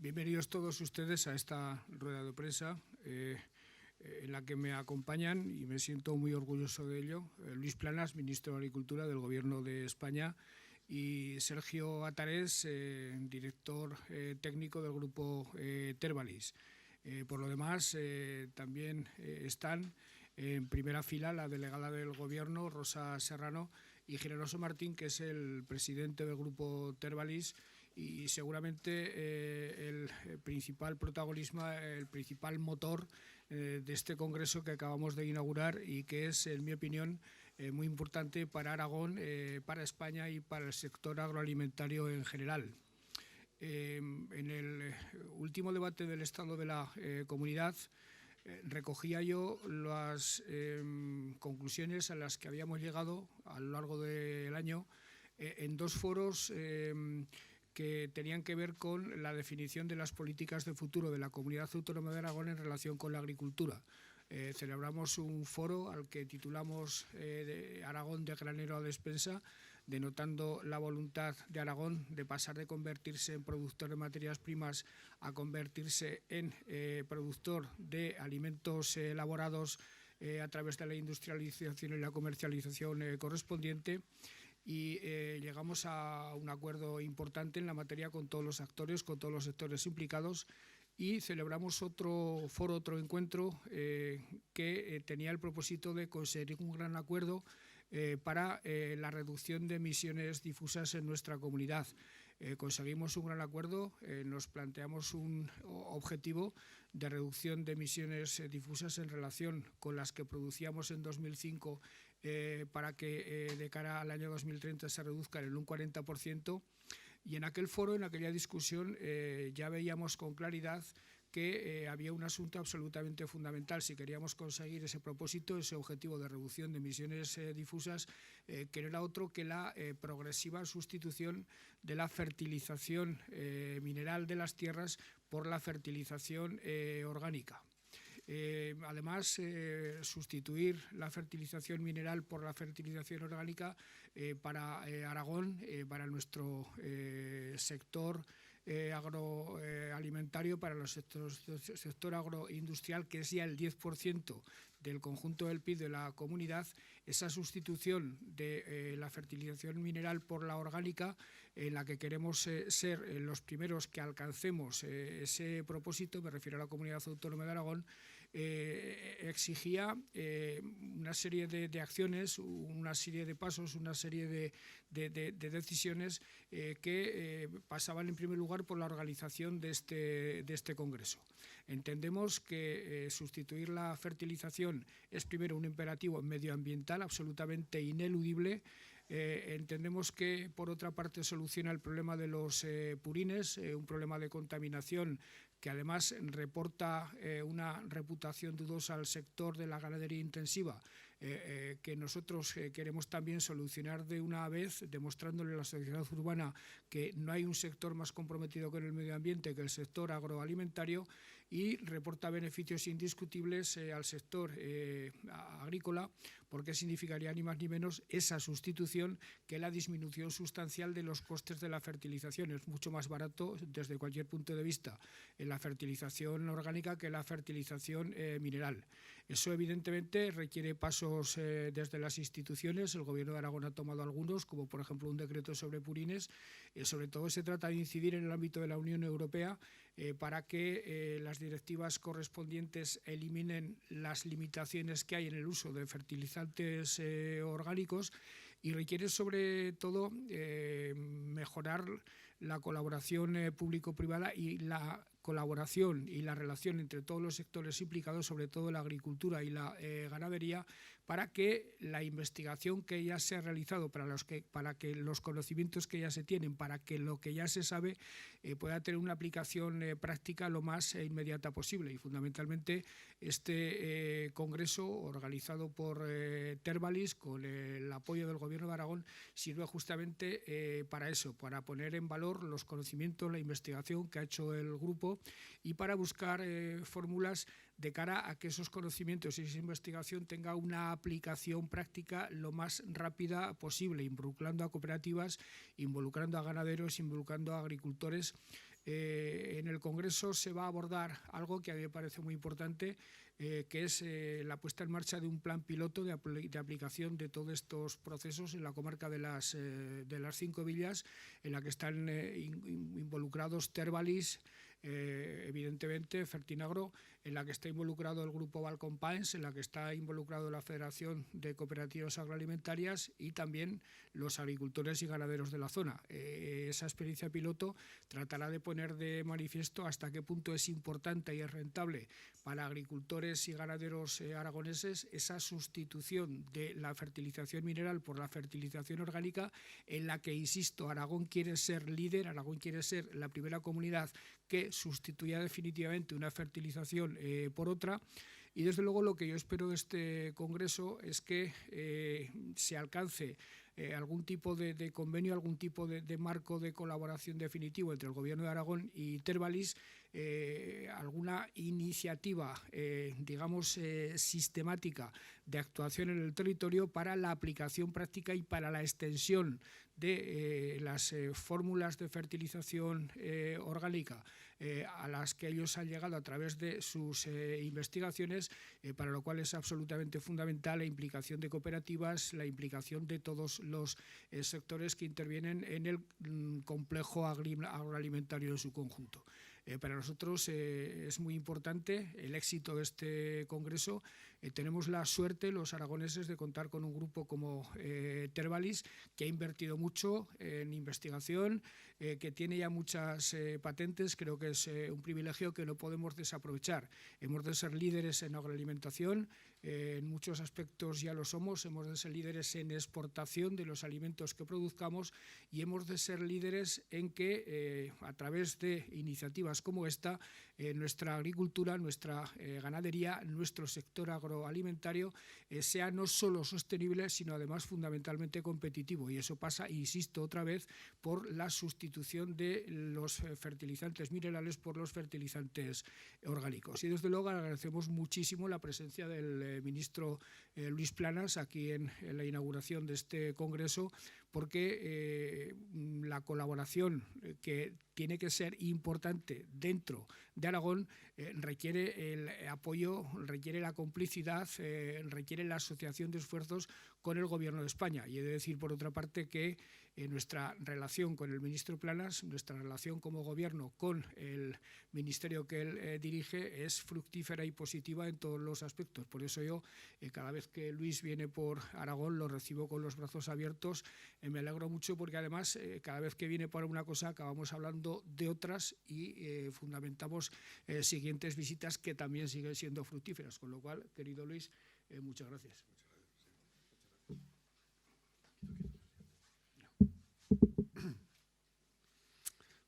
Bienvenidos todos ustedes a esta rueda de prensa en la que me acompañan, y me siento muy orgulloso de ello, Luis Planas, ministro de Agricultura del Gobierno de España, y Sergio Atarés, director técnico del grupo Tervalis. Por lo demás, también están en primera fila la delegada del Gobierno, Rosa Serrano, y Generoso Martín, que es el presidente del grupo Tervalis, y seguramente el principal protagonismo, el principal motor de este congreso que acabamos de inaugurar y que es, en mi opinión, muy importante para Aragón, para España y para el sector agroalimentario en general. En el último debate del Estado de la Comunidad recogía yo las conclusiones a las que habíamos llegado a lo largo del año en dos foros que tenían que ver con la definición de las políticas de futuro de la Comunidad Autónoma de Aragón en relación con la agricultura. Celebramos un foro al que titulamos Aragón de granero a despensa, denotando la voluntad de Aragón de pasar de convertirse en productor de materias primas a convertirse en productor de alimentos elaborados a través de la industrialización y la comercialización correspondiente. Y llegamos a un acuerdo importante en la materia con todos los actores, con todos los sectores implicados, y celebramos otro foro, otro encuentro que tenía el propósito de conseguir un gran acuerdo para la reducción de emisiones difusas en nuestra comunidad. Conseguimos un gran acuerdo, nos planteamos un objetivo de reducción de emisiones difusas en relación con las que producíamos en 2005 para que de cara al año 2030 se reduzcan en un 40%. Y en aquel foro, en aquella discusión, ya veíamos con claridad que había un asunto absolutamente fundamental si queríamos conseguir ese propósito, ese objetivo de reducción de emisiones difusas, que no era otro que la progresiva sustitución de la fertilización mineral de las tierras por la fertilización orgánica. Además, sustituir la fertilización mineral por la fertilización orgánica para Aragón, para nuestro sector agroalimentario, para el sector agroindustrial, que es ya el 10% del conjunto del PIB de la comunidad, esa sustitución de la fertilización mineral por la orgánica, en la que queremos ser los primeros que alcancemos ese propósito, me refiero a la Comunidad Autónoma de Aragón, exigía una serie de acciones, una serie de pasos, una serie de decisiones que pasaban en primer lugar por la organización de este congreso. Entendemos que sustituir la fertilización es primero un imperativo medioambiental absolutamente ineludible. Entendemos que, por otra parte, soluciona el problema de los purines, un problema de contaminación que además reporta una reputación dudosa al sector de la ganadería intensiva, que nosotros queremos también solucionar de una vez, demostrándole a la sociedad urbana que no hay un sector más comprometido con el medio ambiente que el sector agroalimentario, y reporta beneficios indiscutibles al sector agrícola, porque significaría ni más ni menos esa sustitución que la disminución sustancial de los costes de la fertilización. Es mucho más barato desde cualquier punto de vista la fertilización orgánica que la fertilización mineral. Eso evidentemente requiere pasos desde las instituciones. El Gobierno de Aragón ha tomado algunos, como por ejemplo un decreto sobre purines. Sobre todo se trata de incidir en el ámbito de la Unión Europea para que las directivas correspondientes eliminen las limitaciones que hay en el uso de fertilizantes orgánicos, y requiere sobre todo mejorar la colaboración público-privada y la colaboración y la relación entre todos los sectores implicados, sobre todo la agricultura y la ganadería, para que la investigación que ya se ha realizado, para que los conocimientos que ya se tienen, para que lo que ya se sabe pueda tener una aplicación práctica lo más inmediata posible. Y fundamentalmente este congreso, organizado por Tervalis, con el apoyo del Gobierno de Aragón, sirve justamente para eso, para poner en valor los conocimientos, la investigación que ha hecho el grupo, y para buscar fórmulas de cara a que esos conocimientos y esa investigación tenga una aplicación práctica lo más rápida posible, involucrando a cooperativas, involucrando a ganaderos, involucrando a agricultores, En el Congreso se va a abordar algo que a mí me parece muy importante, que es la puesta en marcha de un plan piloto de aplicación de todos estos procesos en la comarca de las 5 villas, en la que están involucrados Tervalis, evidentemente Fertinagro, en la que está involucrado el grupo Balcon Pines, en la que está involucrado la Federación de Cooperativas Agroalimentarias y también los agricultores y ganaderos de la zona. Esa experiencia piloto tratará de poner de manifiesto hasta qué punto es importante y es rentable para agricultores y ganaderos aragoneses esa sustitución de la fertilización mineral por la fertilización orgánica, en la que, insisto, Aragón quiere ser líder, Aragón quiere ser la primera comunidad que sustituya definitivamente una fertilización por otra. Y desde luego lo que yo espero de este Congreso es que se alcance algún tipo de convenio, algún tipo de marco de colaboración definitivo entre el Gobierno de Aragón y Tervalis, alguna iniciativa, digamos, sistemática de actuación en el territorio para la aplicación práctica y para la extensión de las fórmulas de fertilización orgánica a las que ellos han llegado a través de sus investigaciones, para lo cual es absolutamente fundamental la implicación de cooperativas, la implicación de todos los sectores que intervienen en el complejo agroalimentario en su conjunto. Para nosotros es muy importante el éxito de este Congreso. Tenemos la suerte, los aragoneses, de contar con un grupo como Tervalis, que ha invertido mucho en investigación, que tiene ya muchas patentes. Creo que es un privilegio que no podemos desaprovechar. Hemos de ser líderes en agroalimentación, en muchos aspectos ya lo somos, hemos de ser líderes en exportación de los alimentos que produzcamos y hemos de ser líderes en que a través de iniciativas como esta, nuestra agricultura, nuestra ganadería, nuestro sector agroalimentario sea no solo sostenible, sino además fundamentalmente competitivo. Y eso pasa, insisto otra vez, por la sustitución de los fertilizantes minerales por los fertilizantes orgánicos. Y desde luego agradecemos muchísimo la presencia del ministro Luis Planas aquí en la inauguración de este Congreso, porque la colaboración que tiene que ser importante dentro de Aragón requiere el apoyo, requiere la complicidad, requiere la asociación de esfuerzos con el Gobierno de España. Y he de decir, por otra parte, que nuestra relación con el ministro Planas, nuestra relación como Gobierno con el ministerio que él dirige es fructífera y positiva en todos los aspectos. Por eso yo, cada vez que Luis viene por Aragón, lo recibo con los brazos abiertos. Me alegro mucho porque además cada vez que viene por una cosa acabamos hablando de otras y fundamentamos siguientes visitas que también siguen siendo fructíferas. Con lo cual, querido Luis, muchas gracias.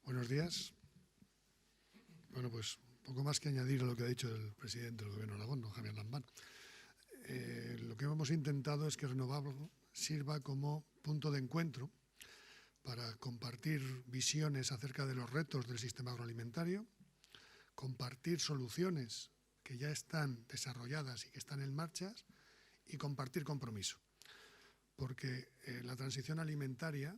Buenos días. Bueno, pues poco más que añadir a lo que ha dicho el presidente del Gobierno de Aragón, don Javier Lambán. Lo que hemos intentado es que Renovable sirva como punto de encuentro para compartir visiones acerca de los retos del sistema agroalimentario, compartir soluciones que ya están desarrolladas y que están en marcha y compartir compromiso. Porque la transición alimentaria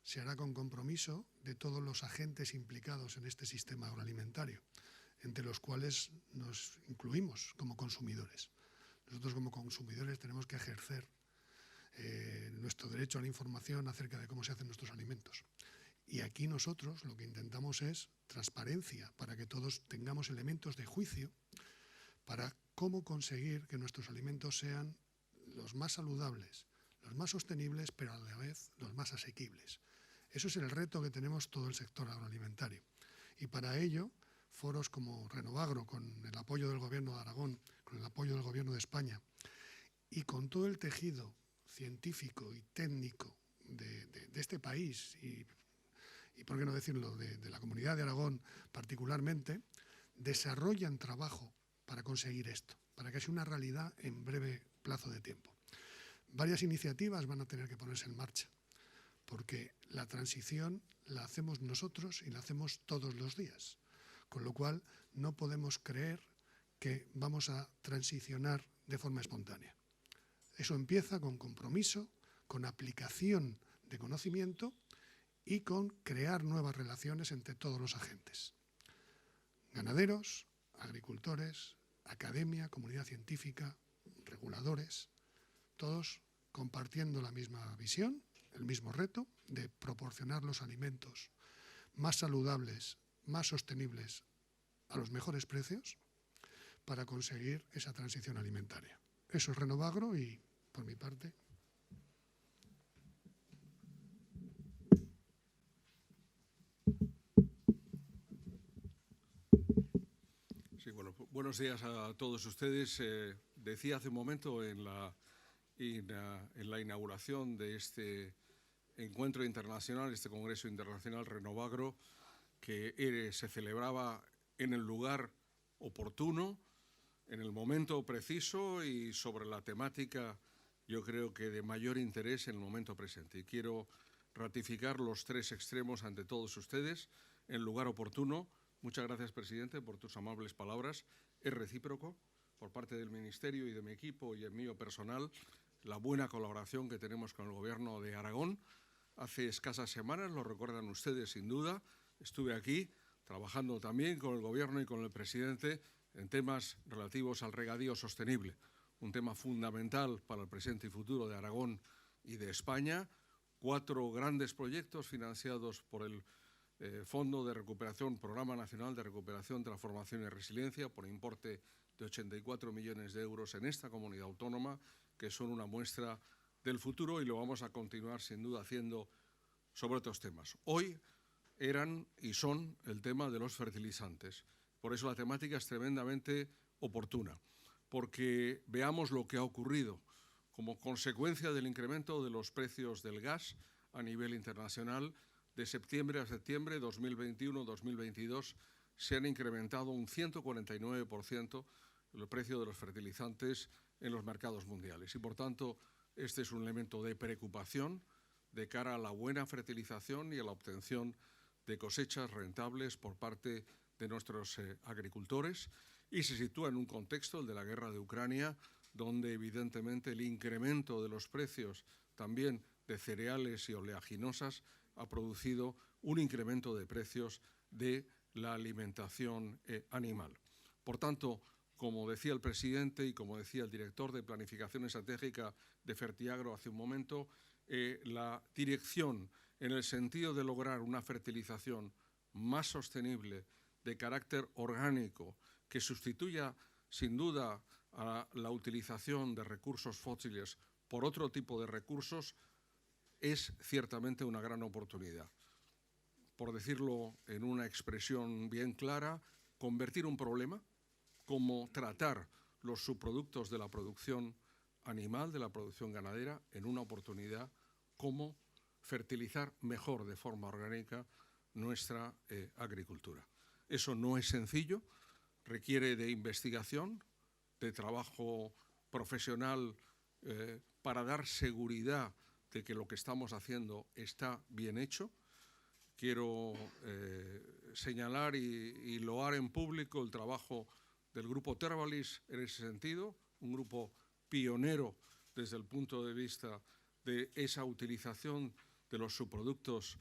se hará con compromiso de todos los agentes implicados en este sistema agroalimentario, entre los cuales nos incluimos como consumidores. Nosotros como consumidores tenemos que ejercer nuestro derecho a la información acerca de cómo se hacen nuestros alimentos. Y aquí nosotros lo que intentamos es transparencia para que todos tengamos elementos de juicio para cómo conseguir que nuestros alimentos sean los más saludables, los más sostenibles, pero a la vez los más asequibles. Eso es el reto que tenemos todo el sector agroalimentario. Y para ello, foros como Renovagro, con el apoyo del Gobierno de Aragón, con el apoyo del Gobierno de España, y con todo el tejido científico y técnico de este país, y por qué no decirlo, de la Comunidad de Aragón particularmente, desarrollan trabajo para conseguir esto, para que sea una realidad en breve plazo de tiempo. Varias iniciativas van a tener que ponerse en marcha, porque la transición la hacemos nosotros y la hacemos todos los días, con lo cual no podemos creer que vamos a transicionar de forma espontánea. Eso empieza con compromiso, con aplicación de conocimiento y con crear nuevas relaciones entre todos los agentes. Ganaderos, agricultores, academia, comunidad científica, reguladores, todos compartiendo la misma visión, el mismo reto de proporcionar los alimentos más saludables, más sostenibles, a los mejores precios para conseguir esa transición alimentaria. Eso es Renovagro y, por mi parte... Sí, bueno, buenos días a todos ustedes. Decía hace un momento en la inauguración de este encuentro internacional, este Congreso Internacional Renovagro, que se celebraba en el lugar oportuno, en el momento preciso y sobre la temática, yo creo que de mayor interés en el momento presente. Y quiero ratificar los tres extremos ante todos ustedes, en el lugar oportuno. Muchas gracias, presidente, por tus amables palabras. Es recíproco por parte del Ministerio y de mi equipo y el mío personal la buena colaboración que tenemos con el Gobierno de Aragón. Hace escasas semanas, lo recuerdan ustedes sin duda, estuve aquí trabajando también con el Gobierno y con el presidente en temas relativos al regadío sostenible, un tema fundamental para el presente y futuro de Aragón y de España. 4 grandes proyectos financiados por el Fondo de Recuperación, Programa Nacional de Recuperación, Transformación y Resiliencia, por importe de 84 millones de euros en esta comunidad autónoma, que son una muestra del futuro, y lo vamos a continuar sin duda haciendo sobre otros temas. Hoy eran y son el tema de los fertilizantes. Por eso la temática es tremendamente oportuna, porque veamos lo que ha ocurrido como consecuencia del incremento de los precios del gas a nivel internacional. De septiembre a septiembre 2021-2022 se han incrementado un 149% el precio de los fertilizantes en los mercados mundiales. Y, por tanto, este es un elemento de preocupación de cara a la buena fertilización y a la obtención de cosechas rentables por parte de nuestros agricultores, y se sitúa en un contexto, el de la guerra de Ucrania, donde evidentemente el incremento de los precios también de cereales y oleaginosas ha producido un incremento de precios de la alimentación animal. Por tanto, como decía el presidente y como decía el director de Planificación Estratégica de Fertiagro hace un momento, la dirección en el sentido de lograr una fertilización más sostenible, de carácter orgánico, que sustituya sin duda a la utilización de recursos fósiles por otro tipo de recursos, es ciertamente una gran oportunidad. Por decirlo en una expresión bien clara, convertir un problema, como tratar los subproductos de la producción animal, de la producción ganadera, en una oportunidad, como fertilizar mejor de forma orgánica nuestra agricultura. Eso no es sencillo, requiere de investigación, de trabajo profesional para dar seguridad de que lo que estamos haciendo está bien hecho. Quiero señalar y loar en público el trabajo del Grupo Tervalis en ese sentido, un grupo pionero desde el punto de vista de esa utilización de los subproductos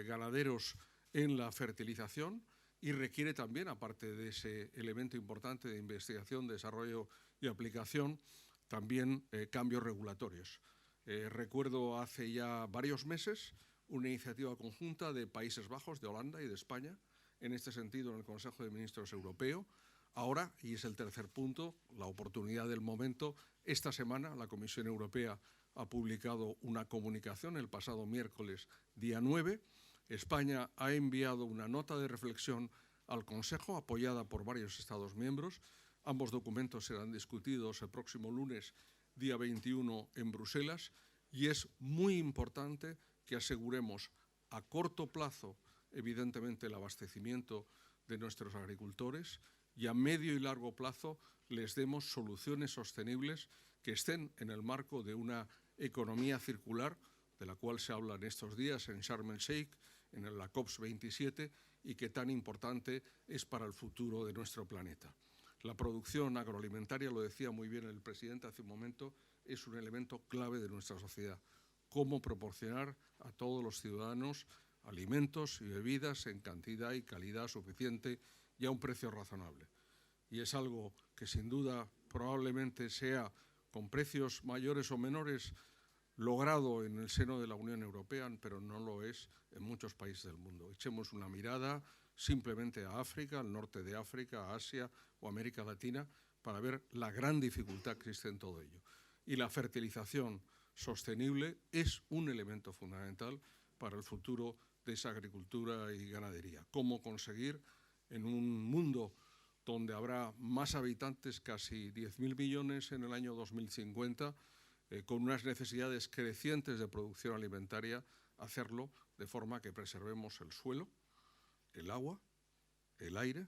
ganaderos en la fertilización, y requiere también, aparte de ese elemento importante de investigación, desarrollo y aplicación, también cambios regulatorios. Recuerdo hace ya varios meses una iniciativa conjunta de Países Bajos, de Holanda y de España, en este sentido en el Consejo de Ministros Europeo. Ahora, y es el tercer punto, la oportunidad del momento, esta semana la Comisión Europea ha publicado una comunicación el pasado miércoles, día 9. España ha enviado una nota de reflexión al Consejo, apoyada por varios Estados miembros. Ambos documentos serán discutidos el próximo lunes, día 21, en Bruselas, y es muy importante que aseguremos a corto plazo, evidentemente, el abastecimiento de nuestros agricultores, y a medio y largo plazo les demos soluciones sostenibles que estén en el marco de una economía circular, de la cual se habla en estos días en Sharm el Sheikh, en la COP27, y que tan importante es para el futuro de nuestro planeta. La producción agroalimentaria, lo decía muy bien el presidente hace un momento, es un elemento clave de nuestra sociedad. cómo proporcionar a todos los ciudadanos alimentos y bebidas en cantidad y calidad suficiente y a un precio razonable. Y es algo que sin duda probablemente sea con precios mayores o menores logrado en el seno de la Unión Europea, pero no lo es en muchos países del mundo. Echemos una mirada simplemente a África, al norte de África, a Asia o América Latina, para ver la gran dificultad que existe en todo ello. Y la fertilización sostenible es un elemento fundamental para el futuro de esa agricultura y ganadería. Cómo conseguir en un mundo donde habrá más habitantes, casi 10.000 millones en el año 2050, con unas necesidades crecientes de producción alimentaria, hacerlo de forma que preservemos el suelo, el agua, el aire,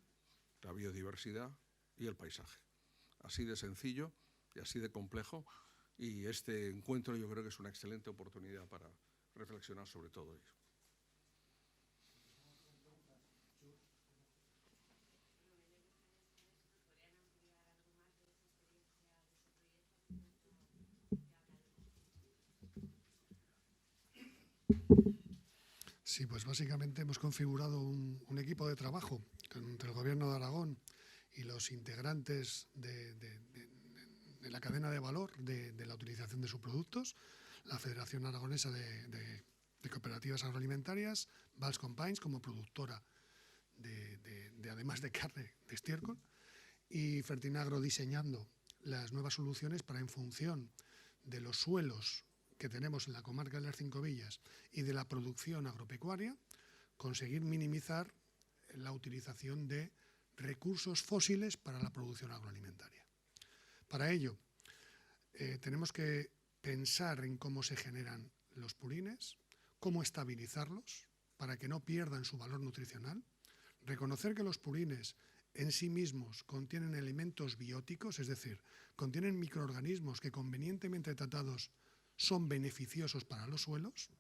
la biodiversidad y el paisaje. Así de sencillo y así de complejo, y este encuentro yo creo que es una excelente oportunidad para reflexionar sobre todo ello. Sí, pues básicamente hemos configurado un equipo de trabajo entre el Gobierno de Aragón y los integrantes de la cadena de valor de la utilización de sus productos, la Federación Aragonesa de Cooperativas Agroalimentarias, Valls Companys como productora además de carne de estiércol, y Fertinagro diseñando las nuevas soluciones para, en función de los suelos que tenemos en la comarca de las Cinco Villas y de la producción agropecuaria, conseguir minimizar la utilización de recursos fósiles para la producción agroalimentaria. Para ello, tenemos que pensar en cómo se generan los purines, cómo estabilizarlos para que no pierdan su valor nutricional, reconocer que los purines en sí mismos contienen elementos bióticos, es decir, contienen microorganismos que convenientemente tratados son beneficiosos para los suelos,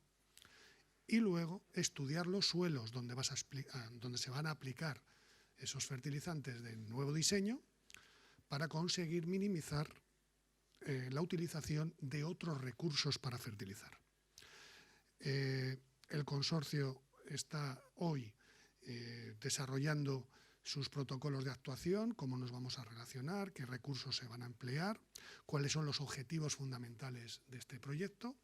y luego estudiar los suelos donde se van a aplicar esos fertilizantes del nuevo diseño para conseguir minimizar la utilización de otros recursos para fertilizar. El consorcio está hoy desarrollando sus protocolos de actuación, cómo nos vamos a relacionar, qué recursos se van a emplear, cuáles son los objetivos fundamentales de este proyecto,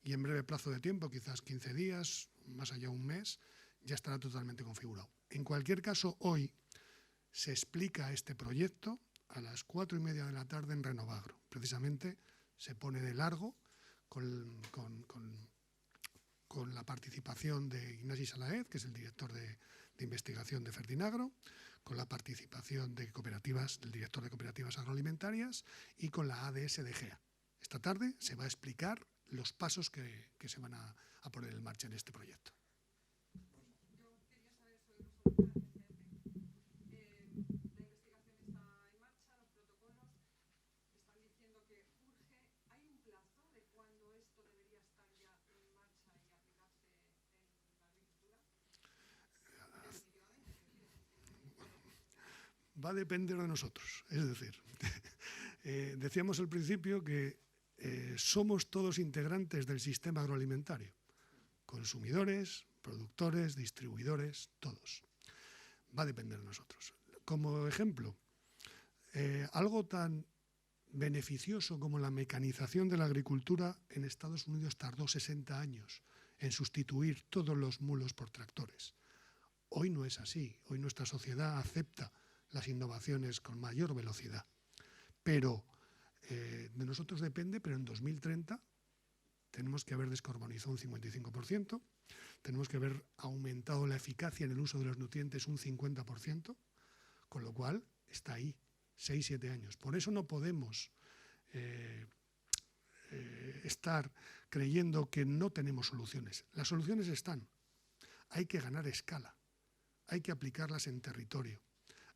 y en breve plazo de tiempo, quizás 15 días, más allá un mes, ya estará totalmente configurado. En cualquier caso, hoy se explica este proyecto a las 4:30 de la tarde en Renovagro. Precisamente se pone de largo con la participación de Ignasi Salaez, que es el director de investigación de Fertinagro, con la participación de cooperativas, del director de cooperativas agroalimentarias, y con la ADS de GEA. Esta tarde se va a explicar los pasos que se van a poner en marcha en este proyecto. Va a depender de nosotros. Es decir, decíamos al principio que somos todos integrantes del sistema agroalimentario, consumidores, productores, distribuidores, todos. Va a depender de nosotros. Como ejemplo, algo tan beneficioso como la mecanización de la agricultura en Estados Unidos tardó 60 años en sustituir todos los mulos por tractores. Hoy no es así. Hoy nuestra sociedad acepta las innovaciones con mayor velocidad. Pero de nosotros depende, pero en 2030 tenemos que haber descarbonizado un 55%, tenemos que haber aumentado la eficacia en el uso de los nutrientes un 50%, con lo cual está ahí, 6-7 años. Por eso no podemos estar creyendo que no tenemos soluciones. Las soluciones están. Hay que ganar escala, hay que aplicarlas en territorio.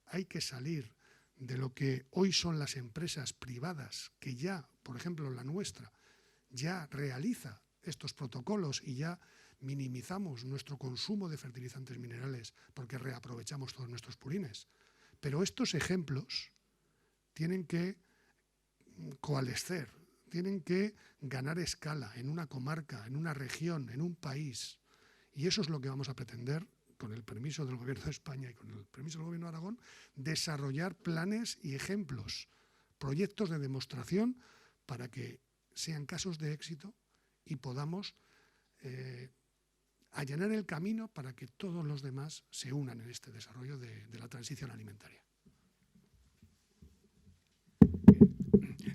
Hay que salir de lo que hoy son las empresas privadas, que ya, por ejemplo, la nuestra, ya realiza estos protocolos y ya minimizamos nuestro consumo de fertilizantes minerales porque reaprovechamos todos nuestros purines. Pero estos ejemplos tienen que coalescer, tienen que ganar escala en una comarca, en una región, en un país. Y eso es lo que vamos a pretender, con el permiso del Gobierno de España y con el permiso del Gobierno de Aragón, desarrollar planes y ejemplos, proyectos de demostración para que sean casos de éxito y podamos allanar el camino para que todos los demás se unan en este desarrollo de la transición alimentaria.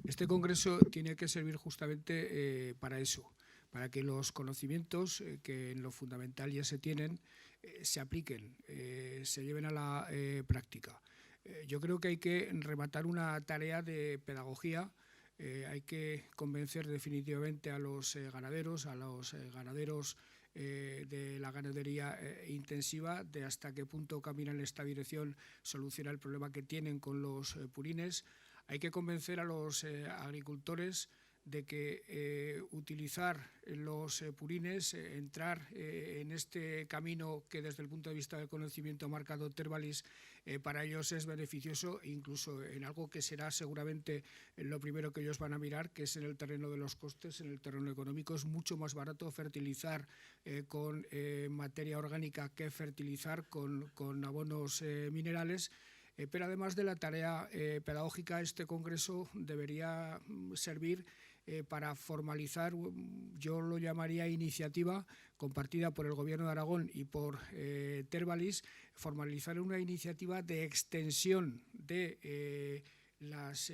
Este congreso tiene que servir justamente para eso, para que los conocimientos que en lo fundamental ya se tienen se apliquen, se lleven a la práctica. Yo creo que hay que rematar una tarea de pedagogía. Hay que convencer definitivamente a los ganaderos de la ganadería intensiva, de hasta qué punto caminan en esta dirección, soluciona el problema que tienen con los purines. Hay que convencer a los agricultores de que utilizar los purines, entrar en este camino que desde el punto de vista del conocimiento ha marcado Tervalis, para ellos es beneficioso, incluso en algo que será seguramente lo primero que ellos van a mirar, que es en el terreno de los costes, en el terreno económico. Es mucho más barato fertilizar con materia orgánica que fertilizar con abonos minerales. Pero además de la tarea pedagógica, este congreso debería servir para formalizar, yo lo llamaría iniciativa compartida por el Gobierno de Aragón y por Tervalis, formalizar una iniciativa de extensión de las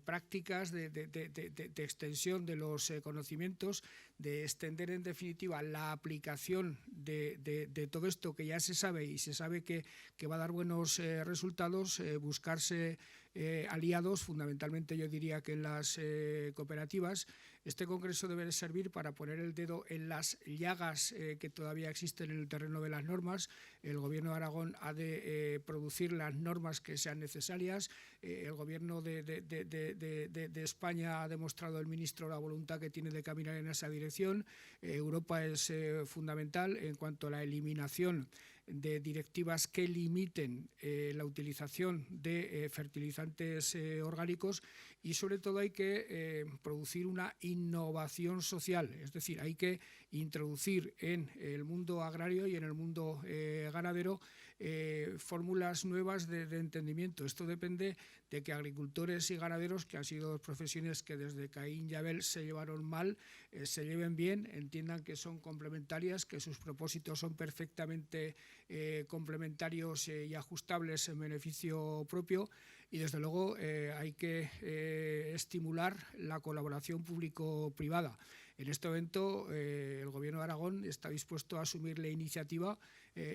prácticas, de extensión de los conocimientos, de extender en definitiva la aplicación de todo esto que ya se sabe y se sabe que va a dar buenos resultados, buscarse aliados, fundamentalmente yo diría que en las cooperativas. Este congreso debe servir para poner el dedo en las llagas que todavía existen en el terreno de las normas. El Gobierno de Aragón ha de producir las normas que sean necesarias. El Gobierno de España ha demostrado el ministro la voluntad que tiene de caminar en esa dirección. Europa es fundamental en cuanto a la eliminación de directivas que limiten la utilización de fertilizantes orgánicos, y sobre todo hay que producir una innovación social, es decir, hay que introducir en el mundo agrario y en el mundo ganadero fórmulas nuevas de entendimiento. Esto depende de que agricultores y ganaderos, que han sido dos profesiones que desde Caín y Abel se llevaron mal, se lleven bien, entiendan que son complementarias, que sus propósitos son perfectamente complementarios y ajustables en beneficio propio, y desde luego hay que estimular la colaboración público-privada. En este momento el Gobierno de Aragón está dispuesto a asumir la iniciativa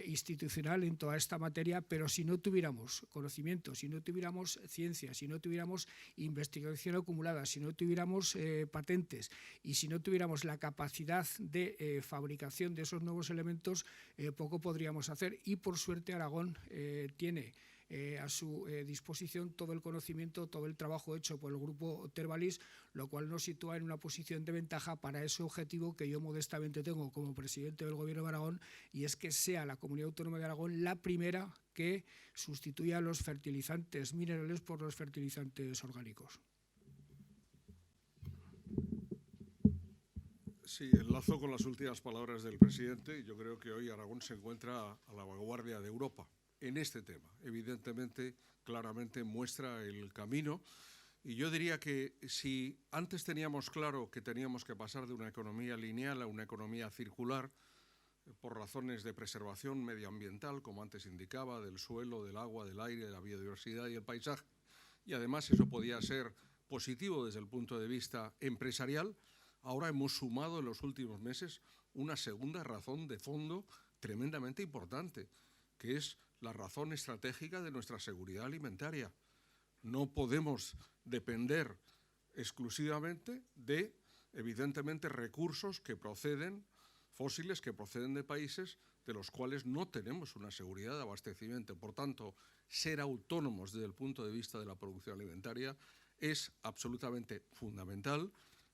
institucional en toda esta materia, pero si no tuviéramos conocimiento, si no tuviéramos ciencia, si no tuviéramos investigación acumulada, si no tuviéramos patentes y si no tuviéramos la capacidad de fabricación de esos nuevos elementos, poco podríamos hacer. Y por suerte Aragón tiene a su disposición todo el conocimiento, todo el trabajo hecho por el grupo Tervalis, lo cual nos sitúa en una posición de ventaja para ese objetivo que yo modestamente tengo como presidente del Gobierno de Aragón, y es que sea la Comunidad Autónoma de Aragón la primera que sustituya los fertilizantes minerales por los fertilizantes orgánicos. Sí, enlazo con las últimas palabras del presidente. Yo creo que hoy Aragón se encuentra a la vanguardia de Europa en este tema. Evidentemente, claramente muestra el camino, y yo diría que si antes teníamos claro que teníamos que pasar de una economía lineal a una economía circular por razones de preservación medioambiental, como antes indicaba, del suelo, del agua, del aire, de la biodiversidad y el paisaje, y además eso podía ser positivo desde el punto de vista empresarial, ahora hemos sumado en los últimos meses una segunda razón de fondo tremendamente importante, que es la razón estratégica de nuestra seguridad alimentaria. No podemos depender exclusivamente de, evidentemente, recursos que proceden, fósiles que proceden de países de los cuales no tenemos una seguridad de abastecimiento. Por tanto, ser autónomos desde el punto de vista de la producción alimentaria es absolutamente fundamental,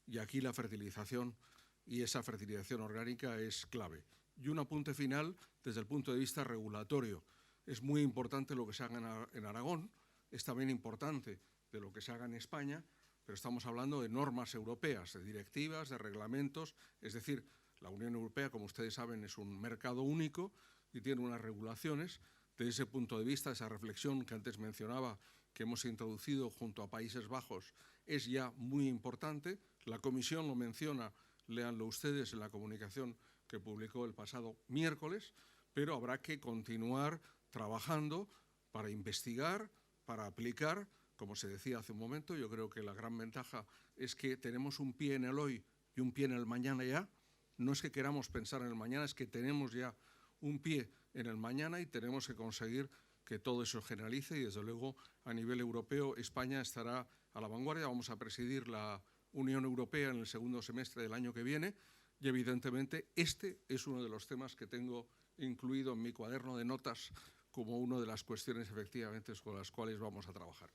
y aquí la fertilización y esa fertilización orgánica es clave. Y un apunte final desde el punto de vista regulatorio. Es muy importante lo que se haga en Aragón, es también importante de lo que se haga en España, pero estamos hablando de normas europeas, de directivas, de reglamentos. Es decir, la Unión Europea, como ustedes saben, es un mercado único y tiene unas regulaciones. Desde ese punto de vista, esa reflexión que antes mencionaba, que hemos introducido junto a Países Bajos, es ya muy importante. La Comisión lo menciona, léanlo ustedes en la comunicación que publicó el pasado miércoles, pero habrá que continuar trabajando para investigar, para aplicar. Como se decía hace un momento, yo creo que la gran ventaja es que tenemos un pie en el hoy y un pie en el mañana ya. No es que queramos pensar en el mañana, es que tenemos ya un pie en el mañana y tenemos que conseguir que todo eso generalice y, desde luego, a nivel europeo, España estará a la vanguardia. Vamos a presidir la Unión Europea en el segundo semestre del año que viene y, evidentemente, este es uno de los temas que tengo incluido en mi cuaderno de notas como una de las cuestiones, efectivamente, con las cuales vamos a trabajar.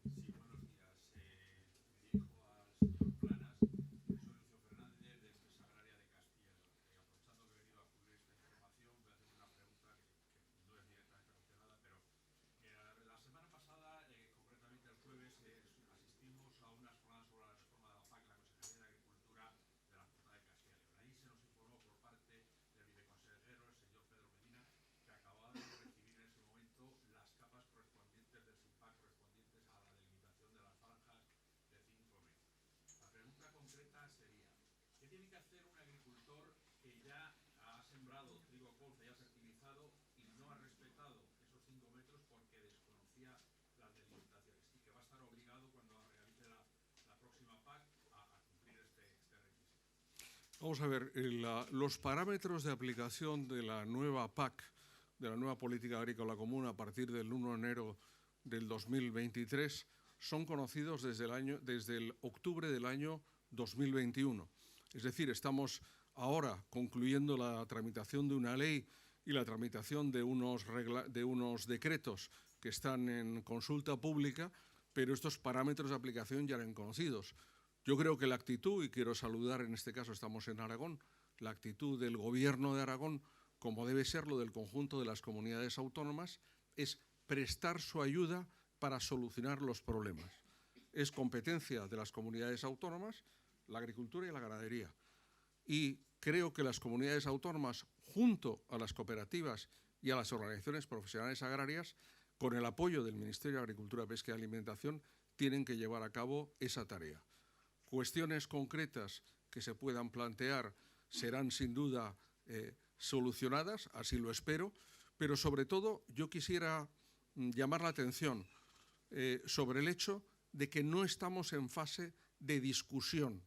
Sí, buenos días. Me dirijo al señor Planas. Soy Lucio Fernández, de Empresa Agraria de Castilla y León. Aprovechando que he venido a cubrir esta información, voy a hacer una pregunta que no es directamente relacionada, pero la semana pasada, concretamente el jueves, asistimos a unas jornadas sobre la reforma de la PAC, la Consejería de Agricultura de la Junta de Castilla y León. Ahí se nos informó por parte del viceconsejero, el señor Pedro Medina, que acababa de recibir en ese momento las capas correspondientes del SIMPAC correspondientes a la delimitación de las franjas de 5 metros. La pregunta concreta sería, ¿qué tiene que hacer un agricultor que ya ha sembrado trigo colza, ya ha fertilizado y no ha respetado esos 5 metros porque desconocía las delimitaciones y que va a estar obligado cuando realice la próxima PAC a cumplir este requisito? Vamos a ver, los parámetros de aplicación de la nueva PAC, de la nueva Política Agrícola Común, a partir del 1 de enero del 2023, son conocidos desde el octubre del año 2021. Es decir, estamos ahora concluyendo la tramitación de una ley y la tramitación de unos decretos que están en consulta pública, pero estos parámetros de aplicación ya eran conocidos. Yo creo que la actitud, y quiero saludar, en este caso estamos en Aragón, la actitud del Gobierno de Aragón, como debe serlo del conjunto de las comunidades autónomas, es prestar su ayuda para solucionar los problemas. Es competencia de las comunidades autónomas la agricultura y la ganadería. Y creo que las comunidades autónomas, junto a las cooperativas y a las organizaciones profesionales agrarias, con el apoyo del Ministerio de Agricultura, Pesca y Alimentación, tienen que llevar a cabo esa tarea. Cuestiones concretas que se puedan plantear serán sin duda solucionadas, así lo espero, pero sobre todo yo quisiera llamar la atención sobre el hecho de que no estamos en fase de discusión,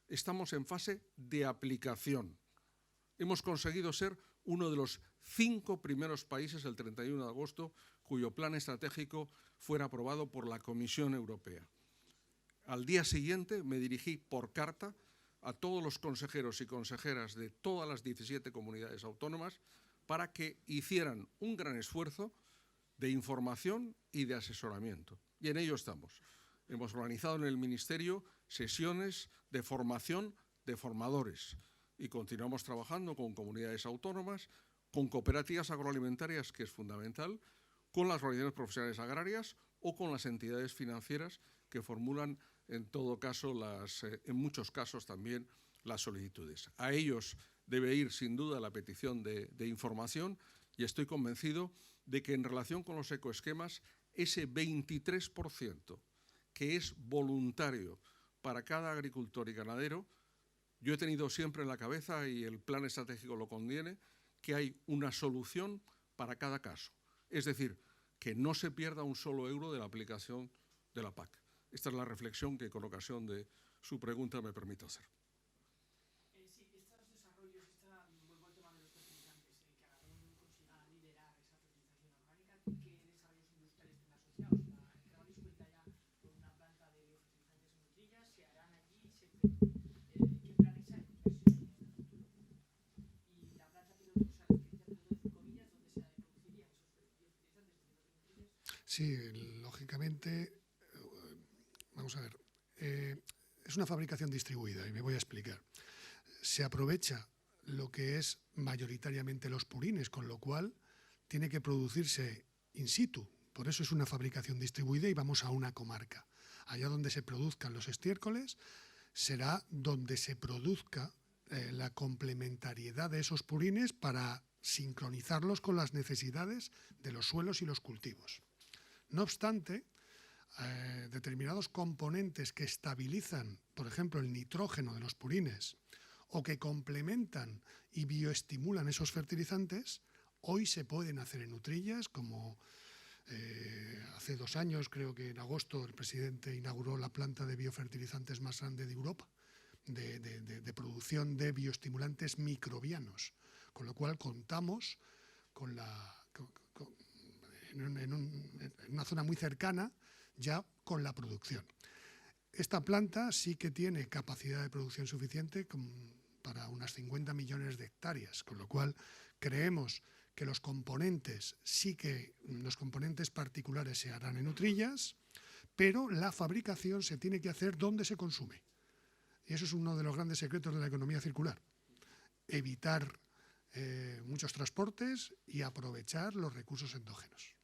estamos en fase de aplicación. Hemos conseguido ser uno de los 5 primeros países el 31 de agosto cuyo plan estratégico fuera aprobado por la Comisión Europea. Al día siguiente me dirigí por carta a todos los consejeros y consejeras de todas las 17 comunidades autónomas para que hicieran un gran esfuerzo de información y de asesoramiento. Y en ello estamos. Hemos organizado en el Ministerio sesiones de formación de formadores y continuamos trabajando con comunidades autónomas, con cooperativas agroalimentarias, que es fundamental, con las organizaciones profesionales agrarias o con las entidades financieras que formulan, en todo caso, en muchos casos también, las solicitudes. A ellos debe ir, sin duda, la petición de información y estoy convencido de que en relación con los ecoesquemas, ese 23% que es voluntario para cada agricultor y ganadero, yo he tenido siempre en la cabeza, y el plan estratégico lo contiene, que hay una solución para cada caso. Es decir, que no se pierda un solo euro de la aplicación de la PAC. Esta es la reflexión que, con ocasión de su pregunta, me permito hacer. Sí, estos desarrollos, vuelvo al tema de los fertilizantes, que Aragón consiga liderar esa fertilización orgánica, ¿qué desarrollos industriales están asociados? Cravalis cuenta ya con una planta de biofertilizantes en Utrillas, se harán allí, ¿qué planes hay? Y la planta piloto, o sea, la experiencia piloto de 5 millas, ¿dónde se producirían esos biofertilizantes? ¿En Utrillas? Sí, lógicamente, vamos a ver, es una fabricación distribuida y me voy a explicar. Se aprovecha lo que es mayoritariamente los purines, con lo cual tiene que producirse in situ. Por eso es una fabricación distribuida y vamos a una comarca. allá donde se produzcan los estiércoles, será donde se produzca la complementariedad de esos purines para sincronizarlos con las necesidades de los suelos y los cultivos. No obstante, determinados componentes que estabilizan, por ejemplo, el nitrógeno de los purines o que complementan y bioestimulan esos fertilizantes, hoy se pueden hacer en utrillas, como hace 2 años, creo que en agosto, el presidente inauguró la planta de biofertilizantes más grande de Europa, de producción de bioestimulantes microbianos, con lo cual contamos con en una zona muy cercana ya con la producción. Esta planta sí que tiene capacidad de producción suficiente para unas 50 millones de hectáreas, con lo cual creemos que los componentes particulares se harán en utrillas, pero la fabricación se tiene que hacer donde se consume. Y eso es uno de los grandes secretos de la economía circular. Evitar muchos transportes y aprovechar los recursos endógenos.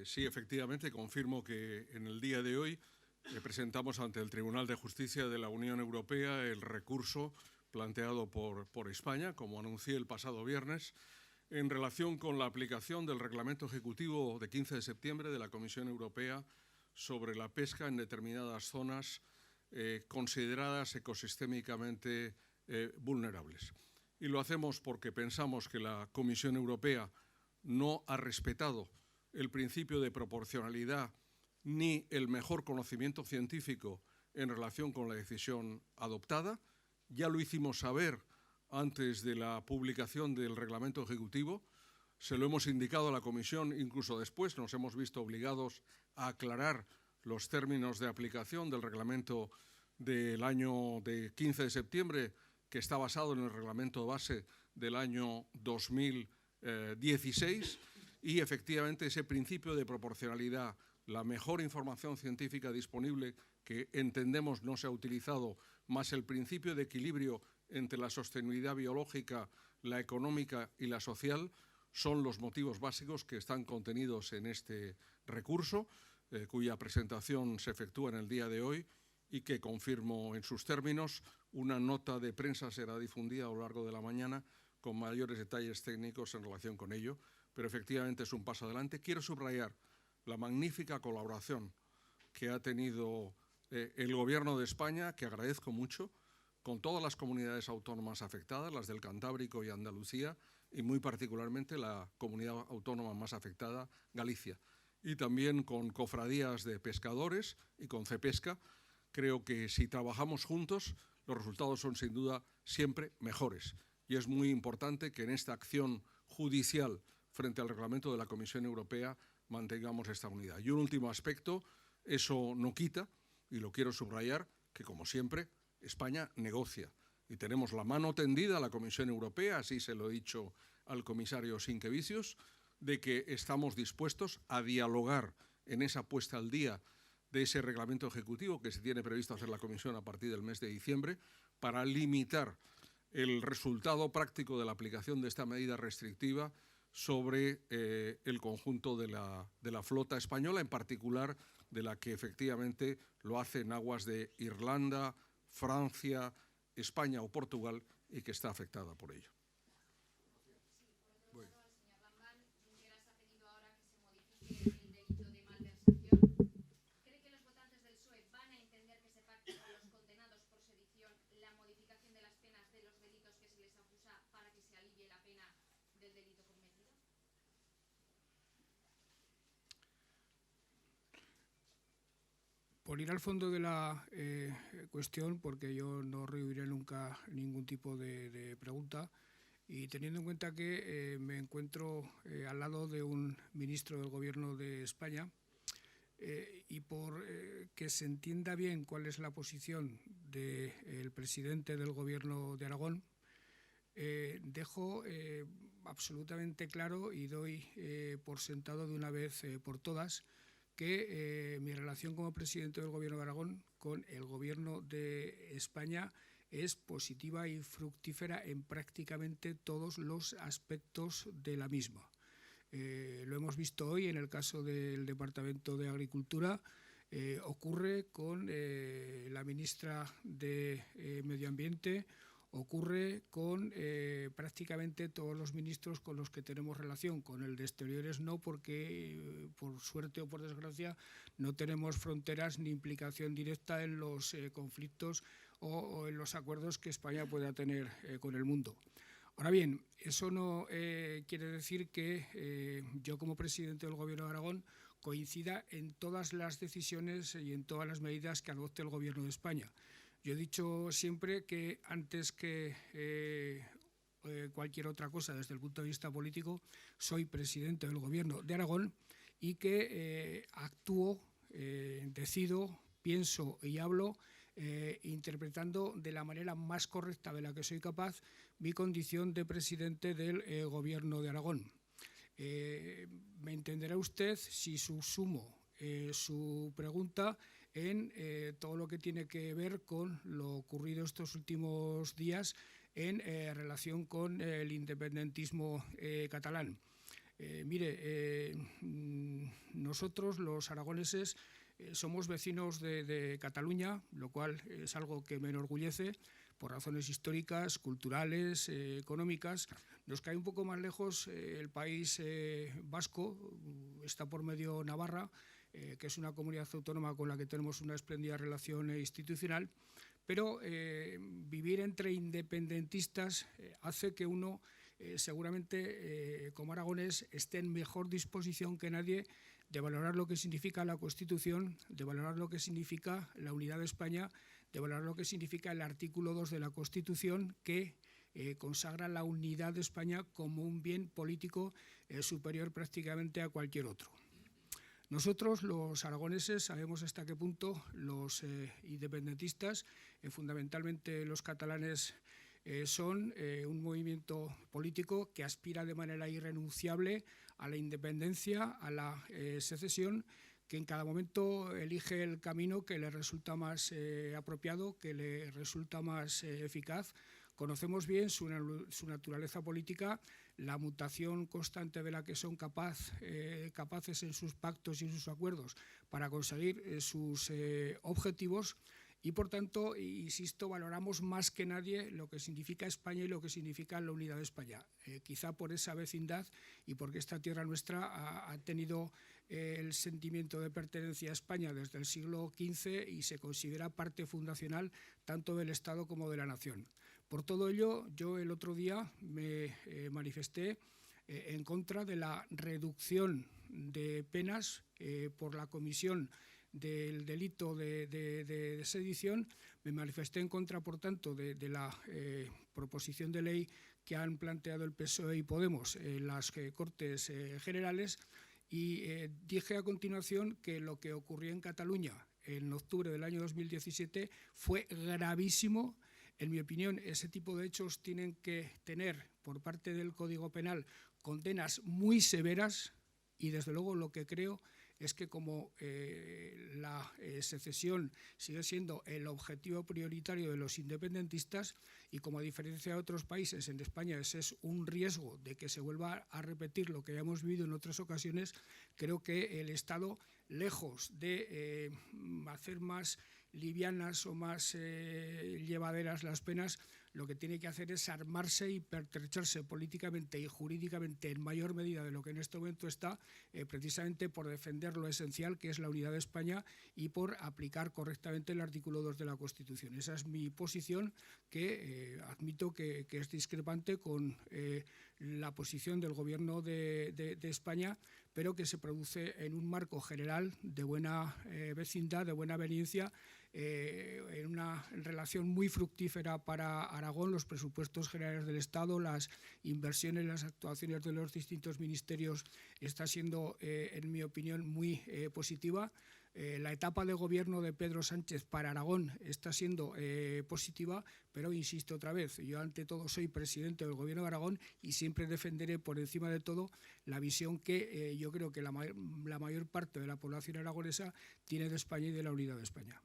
Sí, efectivamente, confirmo que en el día de hoy presentamos ante el Tribunal de Justicia de la Unión Europea el recurso planteado por España, como anuncié el pasado viernes, en relación con la aplicación del Reglamento Ejecutivo de 15 de septiembre de la Comisión Europea sobre la pesca en determinadas zonas consideradas ecosistémicamente vulnerables. Y lo hacemos porque pensamos que la Comisión Europea no ha respetado el principio de proporcionalidad ni el mejor conocimiento científico en relación con la decisión adoptada. Ya lo hicimos saber antes de la publicación del reglamento ejecutivo, se lo hemos indicado a la Comisión, incluso después nos hemos visto obligados a aclarar los términos de aplicación del reglamento del año de 15 de septiembre, que está basado en el reglamento base del año 2016, y efectivamente ese principio de proporcionalidad, la mejor información científica disponible, que entendemos no se ha utilizado, más el principio de equilibrio entre la sostenibilidad biológica, la económica y la social, son los motivos básicos que están contenidos en este recurso, cuya presentación se efectúa en el día de hoy y que confirmo en sus términos. Una nota de prensa será difundida a lo largo de la mañana con mayores detalles técnicos en relación con ello, pero efectivamente es un paso adelante. Quiero subrayar la magnífica colaboración que ha tenido el Gobierno de España, que agradezco mucho, con todas las comunidades autónomas afectadas, las del Cantábrico y Andalucía, y muy particularmente la comunidad autónoma más afectada, Galicia, y también con cofradías de pescadores y con Cepesca. Creo que si trabajamos juntos, los resultados son sin duda siempre mejores, y es muy importante que en esta acción judicial frente al reglamento de la Comisión Europea mantengamos esta unidad. Y un último aspecto, eso no quita, y lo quiero subrayar, que como siempre España negocia y tenemos la mano tendida a la Comisión Europea, así se lo he dicho al comisario Sinquevicius, de que estamos dispuestos a dialogar en esa puesta al día de ese reglamento ejecutivo que se tiene previsto hacer la Comisión a partir del mes de diciembre para limitar el resultado práctico de la aplicación de esta medida restrictiva sobre el conjunto de la flota española, en particular de la que efectivamente lo hace en aguas de Irlanda, Francia, España o Portugal y que está afectada por ello. Sí, por otro lado, al señor Lambán, Junqueras ha pedido ahora que se modifique el delito de malversación. ¿Cree que los votantes del PSOE van a entender que se pacte con los condenados por sedición la modificación de las penas de los delitos que se les acusa para que se alivie la pena del delito cometido? Por ir al fondo de la cuestión, porque yo no rehuiré nunca ningún tipo de pregunta, y teniendo en cuenta que me encuentro al lado de un ministro del Gobierno de España, y por que se entienda bien cuál es la posición del presidente del Gobierno de Aragón, dejo absolutamente claro y doy por sentado de una vez por todas que mi relación como presidente del Gobierno de Aragón con el Gobierno de España es positiva y fructífera en prácticamente todos los aspectos de la misma. Lo hemos visto hoy en el caso del Departamento de Agricultura, ocurre con la ministra de Medio Ambiente, ocurre con prácticamente todos los ministros con los que tenemos relación. Con el de Exteriores no, porque por suerte o por desgracia no tenemos fronteras ni implicación directa en los conflictos o en los acuerdos que España pueda tener con el mundo. Ahora bien, eso no quiere decir que yo como presidente del Gobierno de Aragón coincida en todas las decisiones y en todas las medidas que adopte el Gobierno de España. Yo he dicho siempre que antes que cualquier otra cosa desde el punto de vista político, soy presidente del Gobierno de Aragón y que actúo, decido, pienso y hablo interpretando de la manera más correcta de la que soy capaz mi condición de presidente del Gobierno de Aragón. Me entenderá usted si subsumo su pregunta en todo lo que tiene que ver con lo ocurrido estos últimos días en relación con el independentismo catalán. Mire, nosotros los aragoneses somos vecinos de Cataluña, lo cual es algo que me enorgullece por razones históricas, culturales, económicas. Nos cae un poco más lejos el país vasco, está por medio Navarra, que es una comunidad autónoma con la que tenemos una espléndida relación institucional, pero vivir entre independentistas hace que uno seguramente como aragonés esté en mejor disposición que nadie de valorar lo que significa la Constitución, de valorar lo que significa la unidad de España, de valorar lo que significa el artículo 2 de la Constitución, que consagra la unidad de España como un bien político superior prácticamente a cualquier otro. Nosotros, los aragoneses, sabemos hasta qué punto los independentistas, fundamentalmente los catalanes, son un movimiento político que aspira de manera irrenunciable a la independencia, a la secesión, que en cada momento elige el camino que le resulta más apropiado, que le resulta más eficaz. Conocemos bien su naturaleza política, la mutación constante de la que son capaces en sus pactos y en sus acuerdos para conseguir sus objetivos. Y, por tanto, insisto, valoramos más que nadie lo que significa España y lo que significa la unidad de España. Quizá por esa vecindad y porque esta tierra nuestra ha tenido el sentimiento de pertenencia a España desde el siglo XV y se considera parte fundacional tanto del Estado como de la nación. Por todo ello, yo el otro día me manifesté en contra de la reducción de penas por la comisión del delito de sedición. Me manifesté en contra, por tanto, de la proposición de ley que han planteado el PSOE y Podemos en las Cortes Generales y dije a continuación que lo que ocurrió en Cataluña en octubre del año 2017 fue gravísimo. En mi opinión, ese tipo de hechos tienen que tener, por parte del Código Penal, condenas muy severas y, desde luego, lo que creo es que como la secesión sigue siendo el objetivo prioritario de los independentistas y como a diferencia de otros países, en España ese es un riesgo de que se vuelva a repetir lo que ya hemos vivido en otras ocasiones, creo que el Estado, lejos de hacer más livianas o más llevaderas las penas, lo que tiene que hacer es armarse y pertrecharse políticamente y jurídicamente en mayor medida de lo que en este momento está, precisamente por defender lo esencial que es la unidad de España y por aplicar correctamente el artículo 2 de la Constitución. Esa es mi posición, que admito que es discrepante con la posición del Gobierno de España, pero que se produce en un marco general de buena vecindad, de buena aveniencia, en una relación muy fructífera para Aragón. Los presupuestos generales del Estado, las inversiones, las actuaciones de los distintos ministerios está siendo, en mi opinión, muy positiva. La etapa de gobierno de Pedro Sánchez para Aragón está siendo positiva, pero insisto otra vez, yo ante todo soy presidente del Gobierno de Aragón y siempre defenderé por encima de todo la visión que yo creo que la mayor parte de la población aragonesa tiene de España y de la unidad de España.